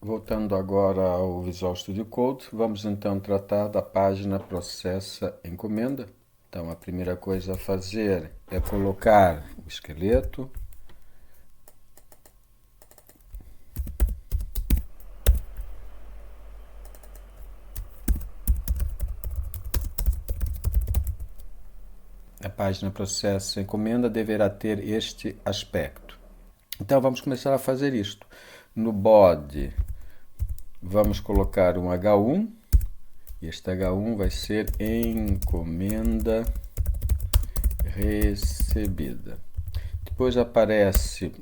Voltando agora ao Visual Studio Code, vamos então tratar da página Processa Encomenda. Então a primeira coisa a fazer é colocar o esqueleto. A página Processa Encomenda deverá ter este aspecto. Então vamos começar a fazer isto. No body vamos colocar um H1. Este H1 vai ser encomenda recebida. Depois aparece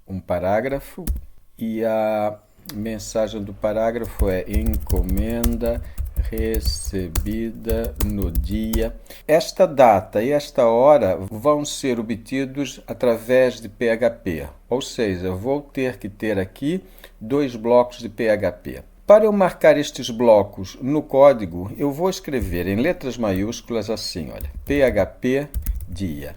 um parágrafo e a mensagem do parágrafo é encomenda recebida no dia. Esta data e esta hora vão ser obtidos através de PHP, ou seja, eu vou ter que ter aqui dois blocos de PHP. Para eu marcar estes blocos no código, eu vou escrever em letras maiúsculas assim, olha, PHP dia.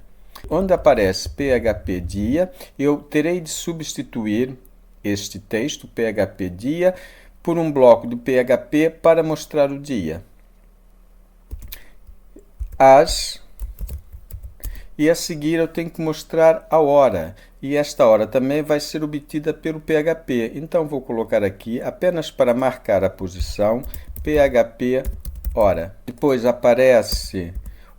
Onde aparece PHP dia, eu terei de substituir este texto, PHP dia, por um bloco de PHP para mostrar o dia. E a seguir eu tenho que mostrar a hora. E esta hora também vai ser obtida pelo PHP. Então vou colocar aqui, apenas para marcar a posição, PHP hora. Depois aparece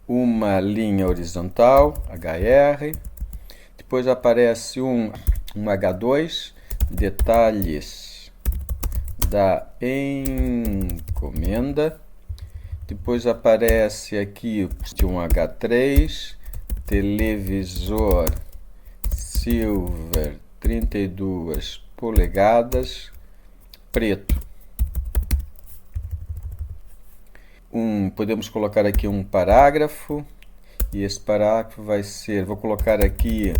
uma linha horizontal, HR. Depois aparece um H2, detalhes da encomenda. Depois aparece aqui um H3, televisor Silver 32 polegadas, preto. Podemos colocar aqui um parágrafo, e esse parágrafo vai ser, vou colocar aqui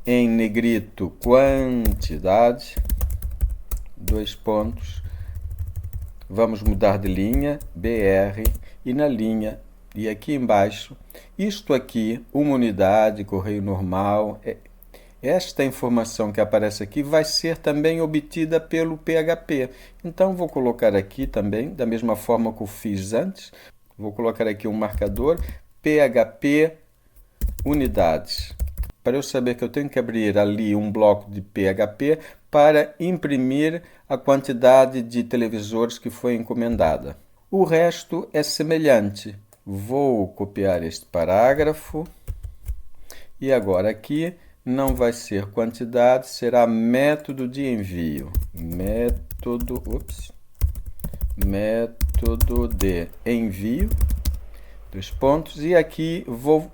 em negrito, quantidade, dois pontos, vamos mudar de linha, BR, e na linha, e aqui embaixo, isto aqui, uma unidade, correio normal, esta informação que aparece aqui vai ser também obtida pelo PHP. Então vou colocar aqui também, da mesma forma que eu fiz antes, vou colocar aqui um marcador, PHP unidades, para eu saber que eu tenho que abrir ali um bloco de PHP para imprimir a quantidade de televisores que foi encomendada. O resto é semelhante. Vou copiar este parágrafo e agora aqui não vai ser quantidade, será método de envio. Método de envio, dois pontos, e aqui vou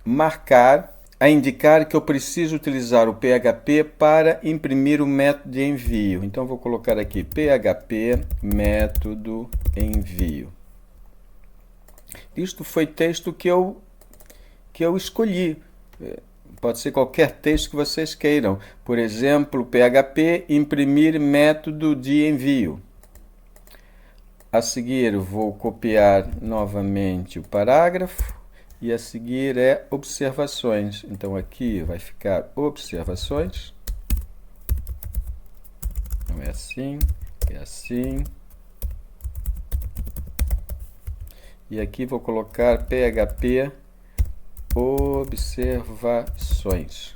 marcar a indicar que eu preciso utilizar o PHP para imprimir o método de envio. Então vou colocar aqui PHP método envio. Isto foi texto que eu escolhi. Pode ser qualquer texto que vocês queiram. Por exemplo, PHP imprimir método de envio. A seguir vou copiar novamente o parágrafo e a seguir é observações. Então aqui vai ficar observações. Não é assim, é assim. E aqui vou colocar PHP observações.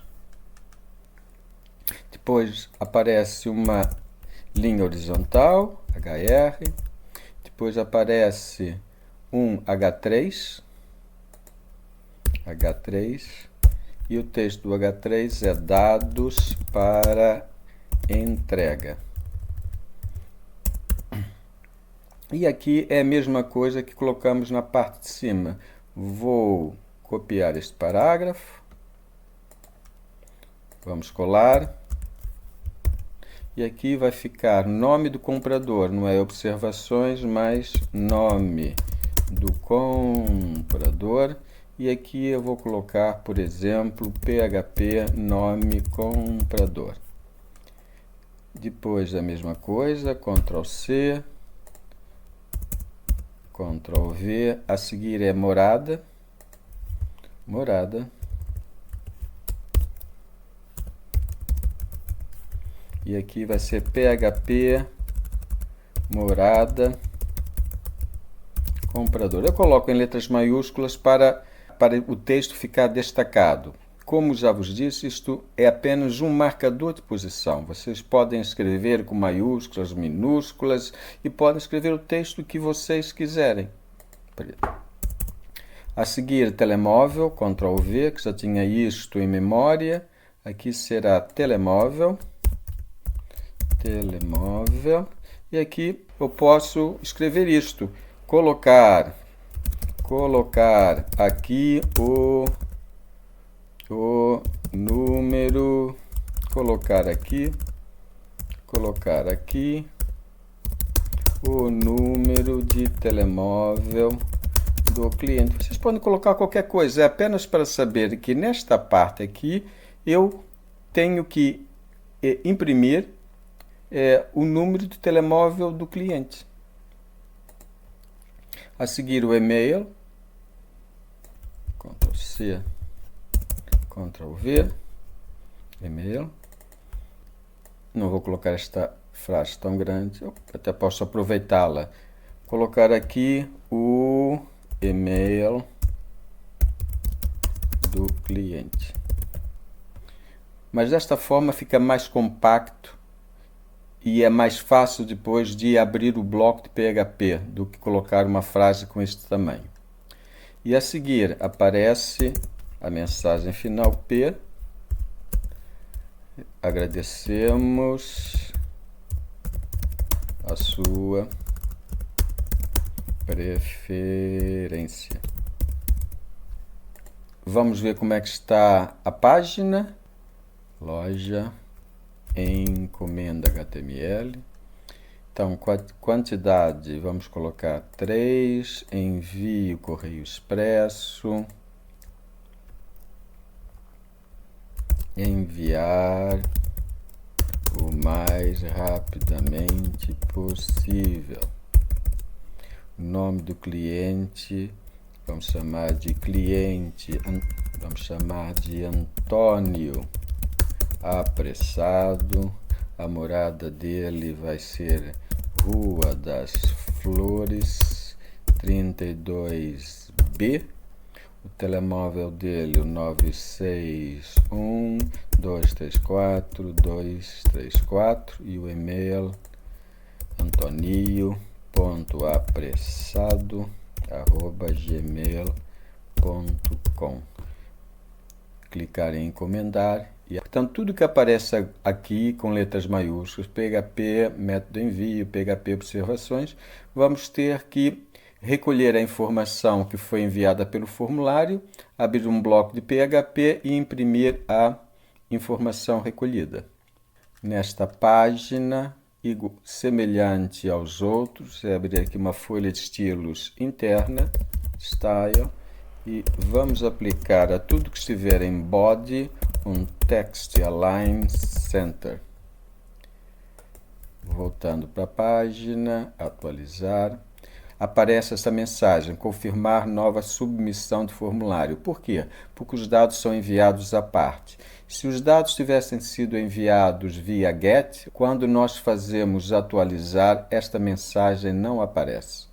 Depois aparece uma linha horizontal, HR. Depois aparece um H3. E o texto do H3 é dados para entrega. E aqui é a mesma coisa que colocamos na parte de cima. Vou copiar este parágrafo. Vamos colar. E aqui vai ficar nome do comprador, não é observações, mas nome do comprador. E aqui eu vou colocar, por exemplo, PHP nome comprador. Depois a mesma coisa, Ctrl C, Ctrl V, a seguir é morada. E aqui vai ser PHP morada, comprador. Eu coloco em letras maiúsculas para o texto ficar destacado. Como já vos disse, isto é apenas um marcador de posição. Vocês podem escrever com maiúsculas, minúsculas e podem escrever o texto que vocês quiserem. A seguir, telemóvel, Ctrl V, que já tinha isto em memória. Aqui será telemóvel. Telemóvel. E aqui eu posso escrever isto. Colocar aqui o número, colocar aqui o número de telemóvel do cliente. Vocês podem colocar qualquer coisa, é apenas para saber que nesta parte aqui eu tenho que imprimir o número de telemóvel do cliente. A seguir o e-mail, Ctrl C, Ctrl V, e-mail. Não vou colocar esta frase tão grande, eu até posso aproveitá-la. Colocar aqui o e-mail do cliente. Mas desta forma fica mais compacto e é mais fácil depois de abrir o bloco de PHP do que colocar uma frase com este tamanho. E a seguir aparece a mensagem final P. Agradecemos a sua preferência. Vamos ver como é que está a página. Loja, encomenda HTML. Então, quantidade, vamos colocar 3, envio correio expresso, enviar o mais rapidamente possível. O nome do cliente, vamos chamar de cliente, vamos chamar de Antônio. Apressado, a morada dele vai ser Rua das Flores 32B, o telemóvel dele o 961-234-234 e o e-mail antonio.apressado@gmail.com. Clicar em encomendar. Portanto, tudo que aparece aqui com letras maiúsculas, PHP, método de envio, PHP observações, vamos ter que recolher a informação que foi enviada pelo formulário, abrir um bloco de PHP e imprimir a informação recolhida. Nesta página, semelhante aos outros, abrir aqui uma folha de estilos interna, Style, e vamos aplicar a tudo que estiver em body um Text Align Center. Voltando para a página, atualizar. Aparece essa mensagem, confirmar nova submissão de formulário. Por quê? Porque os dados são enviados à parte. Se os dados tivessem sido enviados via GET, quando nós fazemos atualizar, esta mensagem não aparece.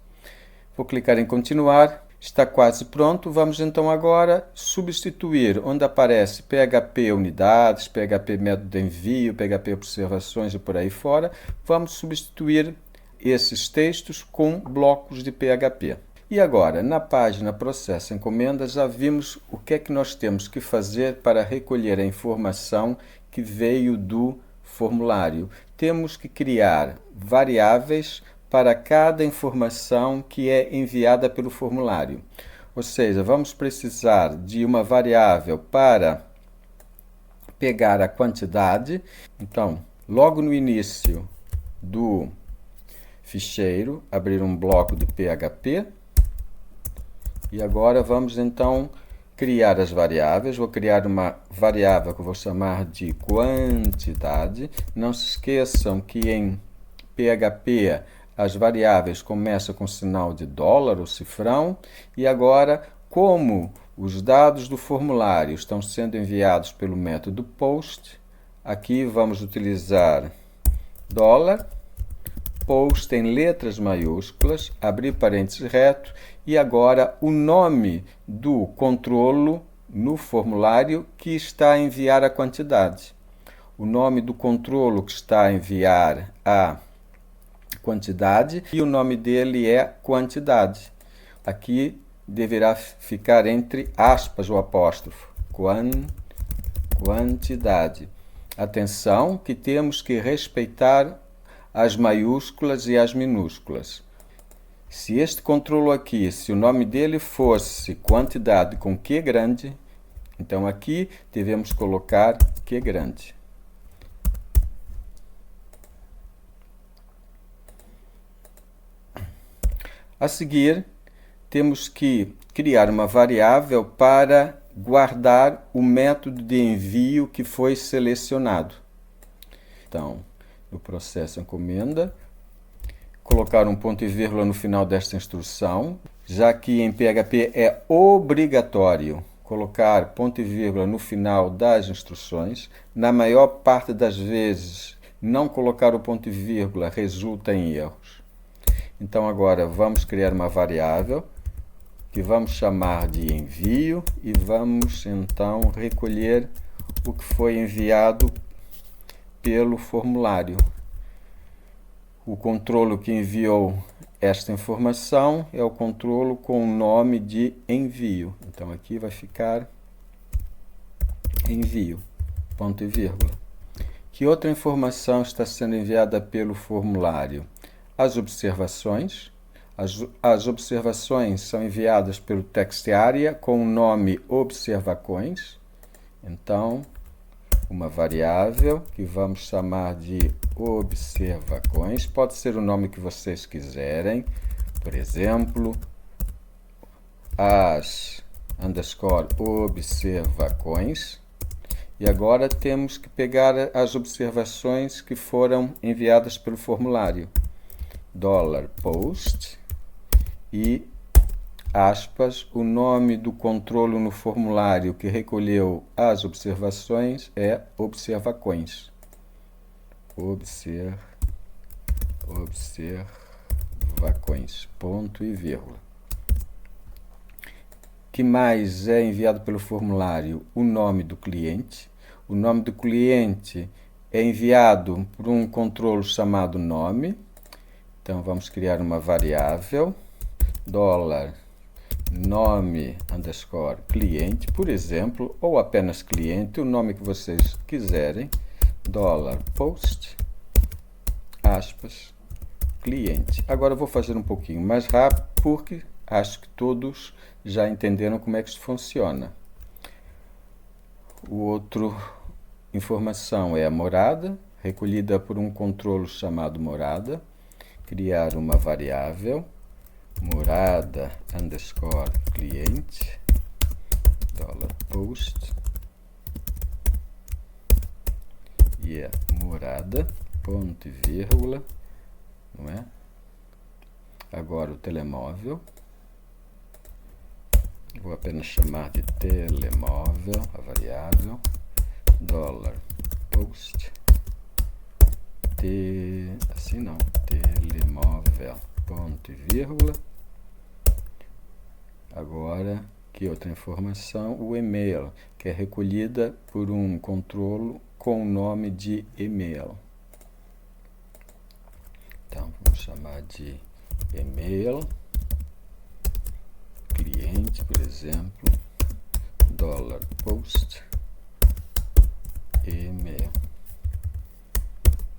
Vou clicar em continuar. Está quase pronto. Vamos então agora substituir onde aparece PHP unidades, PHP método de envio, PHP observações e por aí fora. Vamos substituir esses textos com blocos de PHP. E agora, na página Processo Encomenda, já vimos o que é que nós temos que fazer para recolher a informação que veio do formulário. Temos que criar variáveis para cada informação que é enviada pelo formulário. Ou seja, vamos precisar de uma variável para pegar a quantidade. Então, logo no início do ficheiro, abrir um bloco de PHP. E agora vamos então criar as variáveis. Vou criar uma variável que eu vou chamar de quantidade. Não se esqueçam que em PHP as variáveis começam com sinal de dólar ou cifrão. E agora, como os dados do formulário estão sendo enviados pelo método POST, aqui vamos utilizar dólar, post em letras maiúsculas, abrir parênteses reto, e agora o nome do controlo no formulário que está a enviar a quantidade. O nome do controlo que está a enviar a quantidade e o nome dele é quantidade. Aqui deverá ficar entre aspas o apóstrofo. Quantidade. Atenção que temos que respeitar as maiúsculas e as minúsculas. Se este controlo aqui, se o nome dele fosse quantidade com Q grande, então aqui devemos colocar Q grande. A seguir, temos que criar uma variável para guardar o método de envio que foi selecionado. Então, no processo encomenda, colocar um ponto e vírgula no final desta instrução, já que em PHP é obrigatório colocar ponto e vírgula no final das instruções. Na maior parte das vezes, não colocar o ponto e vírgula resulta em erros. Então agora vamos criar uma variável que vamos chamar de envio e vamos então recolher o que foi enviado pelo formulário. O controlo que enviou esta informação é o controlo com o nome de envio. Então aqui vai ficar envio, ponto e vírgula. Que outra informação está sendo enviada pelo formulário? As observações. As observações são enviadas pelo TextArea com o nome observacões. Então, uma variável que vamos chamar de observacões. Pode ser o nome que vocês quiserem. Por exemplo, as_observacões. E agora temos que pegar as observações que foram enviadas pelo formulário. $post e aspas, o nome do controlo no formulário que recolheu as observações é observacões. Observacões, ponto e vírgula. Que mais é enviado pelo formulário? O nome do cliente. O nome do cliente é enviado por um controlo chamado nome. Então, vamos criar uma variável, $nome_cliente, por exemplo, ou apenas cliente, o nome que vocês quiserem, $post, aspas, cliente. Agora eu vou fazer um pouquinho mais rápido, porque acho que todos já entenderam como é que isso funciona. O outro informação é a morada, recolhida por um controlo chamado morada. Criar uma variável, morada_cliente, $post, e é morada, ponto e vírgula, não é? Agora o telemóvel, vou apenas chamar de telemóvel, a variável, $post, assim não, telemóvel, ponto e vírgula. Agora, que outra informação? O e-mail, que é recolhida por um controlo com o nome de e-mail. Então, vamos chamar de e-mail, cliente, por exemplo, $post, e-mail.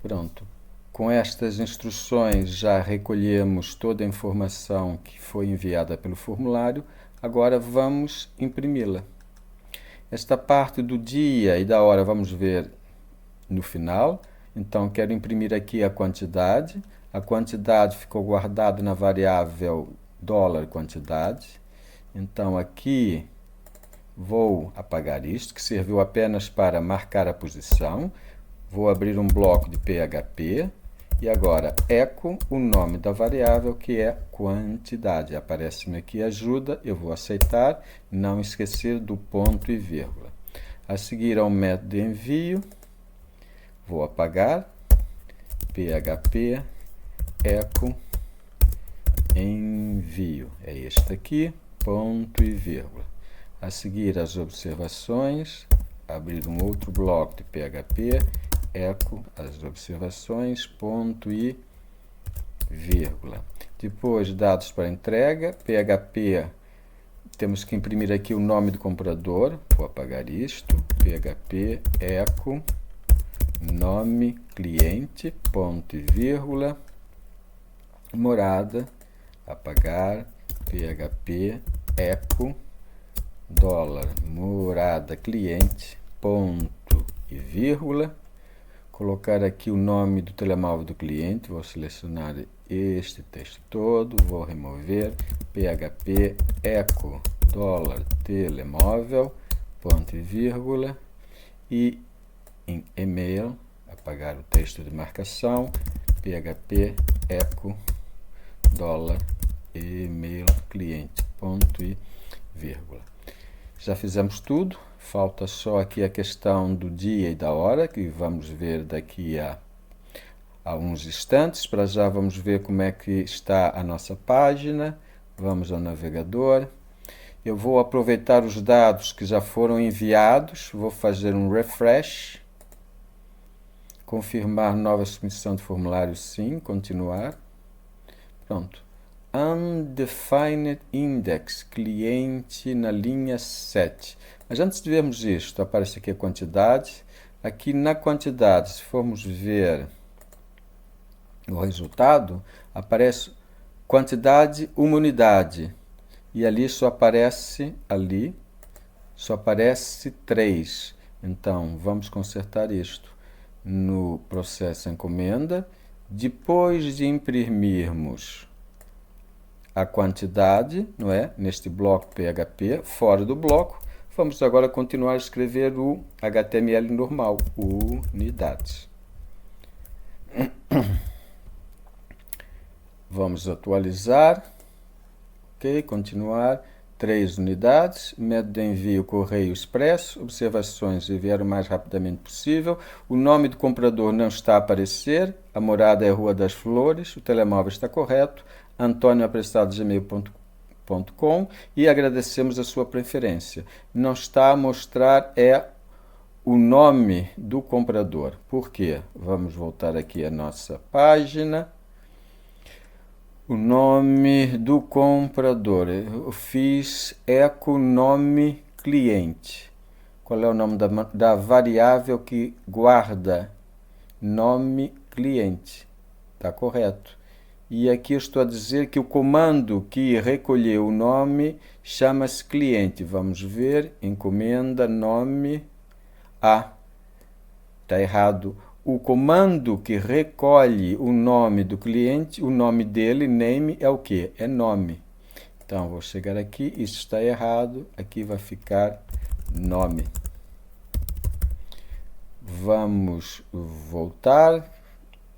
Pronto. Com estas instruções já recolhemos toda a informação que foi enviada pelo formulário. Agora vamos imprimi-la. Esta parte do dia e da hora vamos ver no final. Então, quero imprimir aqui a quantidade. A quantidade ficou guardada na variável $quantidade. Então, aqui vou apagar isto, que serviu apenas para marcar a posição. Vou abrir um bloco de PHP e agora eco o nome da variável, que é quantidade. Aparece-me aqui ajuda, eu vou aceitar, não esquecer do ponto e vírgula. A seguir ao método de envio, vou apagar, PHP, eco envio. É este aqui, ponto e vírgula. A seguir as observações, abrir um outro bloco de PHP, eco as observações, ponto e vírgula. Depois, dados para entrega, PHP, temos que imprimir aqui o nome do comprador, vou apagar isto, PHP eco nome cliente, ponto e vírgula, morada, apagar, PHP eco dólar morada cliente, ponto e vírgula, colocar aqui o nome do telemóvel do cliente, vou selecionar este texto todo, vou remover, PHP eco dólar telemóvel, ponto e vírgula, e em e-mail, apagar o texto de marcação, PHP eco dólar e-mail cliente, ponto e vírgula. Já fizemos tudo, falta só aqui a questão do dia e da hora, que vamos ver daqui a uns instantes. Para já vamos ver como é que está a nossa página. Vamos ao navegador. Eu vou aproveitar os dados que já foram enviados, vou fazer um refresh, confirmar nova submissão de formulário, sim, continuar. Pronto. Undefined Index, cliente na linha 7. Mas antes de vermos isto, aparece aqui a quantidade. Aqui na quantidade, se formos ver o resultado, aparece quantidade, uma unidade. E ali só aparece 3. Então, vamos consertar isto no processo encomenda. Depois de imprimirmos a quantidade, não é? Neste bloco PHP, fora do bloco, vamos agora continuar a escrever o HTML normal, unidades. Vamos atualizar, ok, continuar, 3 unidades, método de envio correio expresso, observações, enviar o mais rapidamente possível, o nome do comprador não está a aparecer, a morada é Rua das Flores, o telemóvel está correto, antonio@gmail.com, e agradecemos a sua preferência. Não está a mostrar o nome do comprador. Por quê? Vamos voltar aqui à nossa página. O nome do comprador. Eu fiz eco nome cliente. Qual é o nome da variável que guarda nome cliente? Está correto. E aqui eu estou a dizer que o comando que recolheu o nome chama-se cliente. Vamos ver, encomenda, nome, está errado. O comando que recolhe o nome do cliente, o nome dele, name, é o quê? É nome. Então, vou chegar aqui, isso está errado, aqui vai ficar nome. Vamos voltar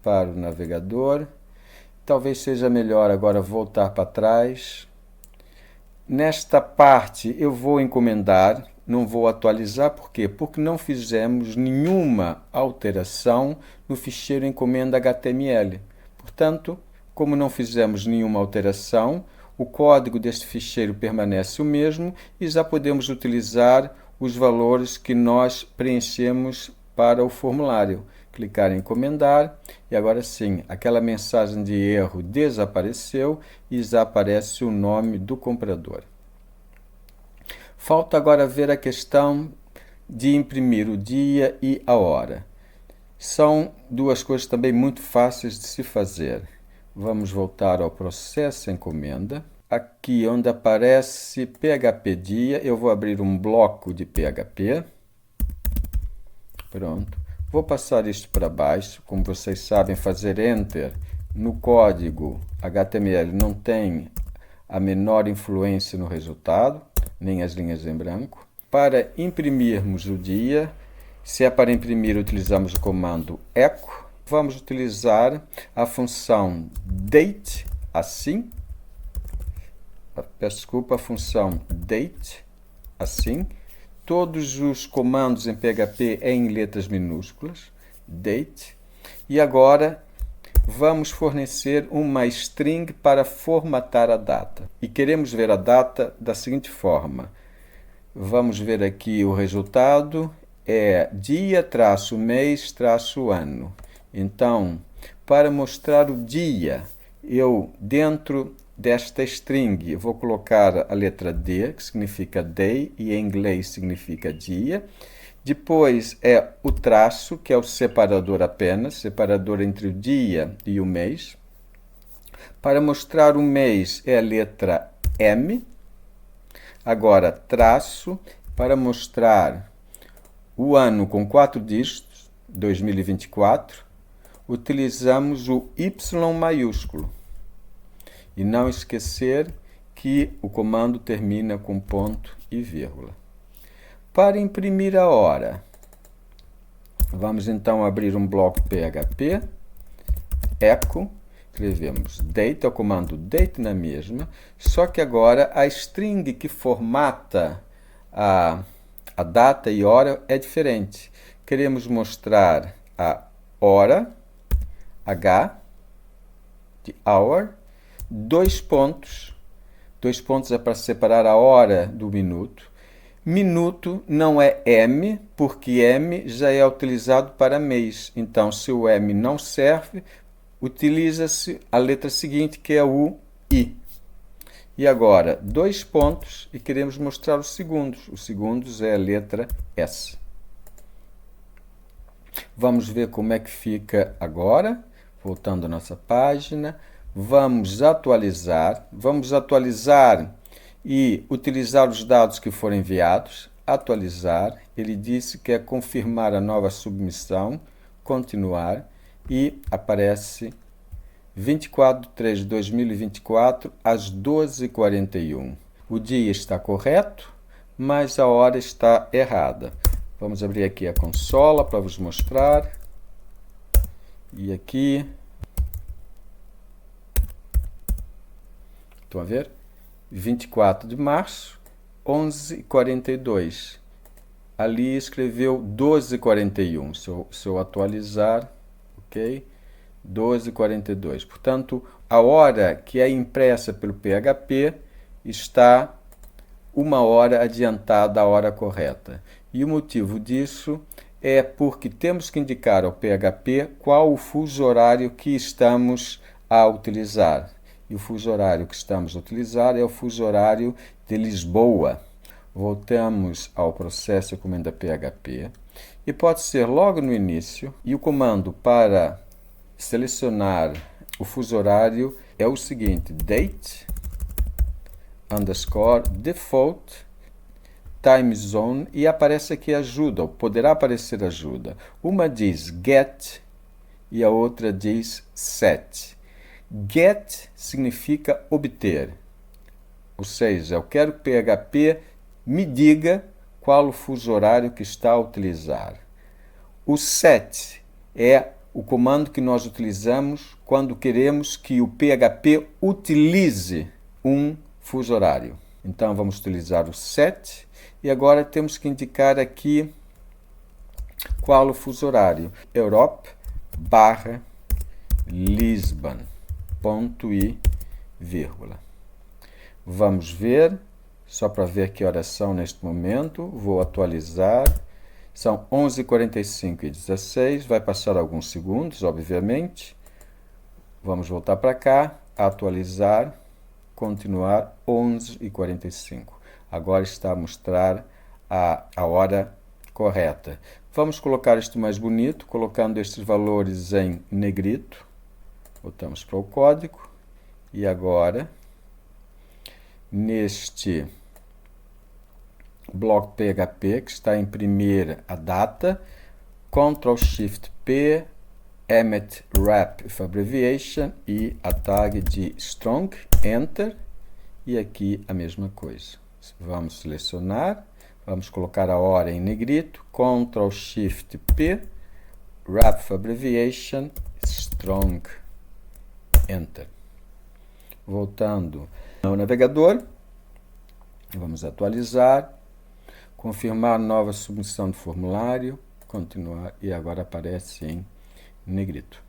para o navegador. Talvez seja melhor agora voltar para trás. Nesta parte eu vou encomendar, não vou atualizar, por quê? Porque não fizemos nenhuma alteração no ficheiro encomenda HTML. Portanto, como não fizemos nenhuma alteração, o código deste ficheiro permanece o mesmo e já podemos utilizar os valores que nós preenchemos para o formulário. Clicar em encomendar e agora sim, aquela mensagem de erro desapareceu e já aparece o nome do comprador. Falta agora ver a questão de imprimir o dia e a hora. São duas coisas também muito fáceis de se fazer. Vamos voltar ao processo encomenda. Aqui onde aparece PHP dia, eu vou abrir um bloco de PHP. Pronto. Vou passar isto para baixo. Como vocês sabem, fazer Enter no código HTML não tem a menor influência no resultado, nem as linhas em branco. Para imprimirmos o dia, se é para imprimir, utilizamos o comando echo. Vamos utilizar a função date, assim. Peço desculpa, a função date, assim. Todos os comandos em PHP em letras minúsculas, date. E agora vamos fornecer uma string para formatar a data. E queremos ver a data da seguinte forma. Vamos ver aqui o resultado, é dia-mês-ano. Então, para mostrar o dia, eu dentro desta string vou colocar a letra D, que significa day, e em inglês significa dia. Depois é o traço, que é o separador apenas, separador entre o dia e o mês. Para mostrar o mês é a letra M. Agora, traço, para mostrar o ano com 4 dígitos, 2024, utilizamos o Y maiúsculo. E não esquecer que o comando termina com ponto e vírgula. Para imprimir a hora, vamos então abrir um bloco PHP, echo, escrevemos date, é o comando date na mesma, só que agora a string que formata a data e hora é diferente. Queremos mostrar a hora, H, de hour, dois pontos é para separar a hora do minuto. Minuto não é M, porque M já é utilizado para mês. Então, se o M não serve, utiliza-se a letra seguinte, que é o I. E agora, dois pontos, e queremos mostrar os segundos. Os segundos é a letra S. Vamos ver como é que fica agora. Voltando à nossa página. Vamos atualizar e utilizar os dados que foram enviados. Atualizar, ele disse que é confirmar a nova submissão, continuar, e aparece 24/3/2024, às 12h41. O dia está correto, mas a hora está errada. Vamos abrir aqui a consola para vos mostrar. E aqui, estão a ver? 24 de março, 11h42. Ali escreveu 12h41. Se eu atualizar, ok? 12h42. Portanto, a hora que é impressa pelo PHP está 1 hora adiantada à hora correta. E o motivo disso é porque temos que indicar ao PHP qual o fuso horário que estamos a utilizar. E o fuso horário que estamos a utilizar é o fuso horário de Lisboa. Voltamos ao processo de comanda PHP. E pode ser logo no início. E o comando para selecionar o fuso horário é o seguinte: date _ default time zone, e aparece aqui ajuda, ou poderá aparecer ajuda. Uma diz get e a outra diz set. Get significa obter, ou seja, eu quero que o PHP me diga qual o fuso horário que está a utilizar. O set é o comando que nós utilizamos quando queremos que o PHP utilize um fuso horário. Então, vamos utilizar o set e agora temos que indicar aqui qual o fuso horário. Europe/Lisbon, ponto e vírgula. Vamos ver, só para ver que horas são neste momento. Vou atualizar. São 11h45:16, vai passar alguns segundos, obviamente. Vamos voltar para cá, atualizar, continuar, 11h45. Agora está a mostrar a hora correta. Vamos colocar isto mais bonito, colocando estes valores em negrito. Voltamos para o código. E agora, neste bloco PHP, que está a imprimir a data, Ctrl+Shift+P, emit wrap with abbreviation e a tag de strong, enter, e aqui a mesma coisa. Vamos selecionar, vamos colocar a hora em negrito, Ctrl+Shift+P, wrap with abbreviation, strong, enter. Voltando ao navegador, vamos atualizar, confirmar nova submissão do formulário, continuar, e agora aparece em negrito.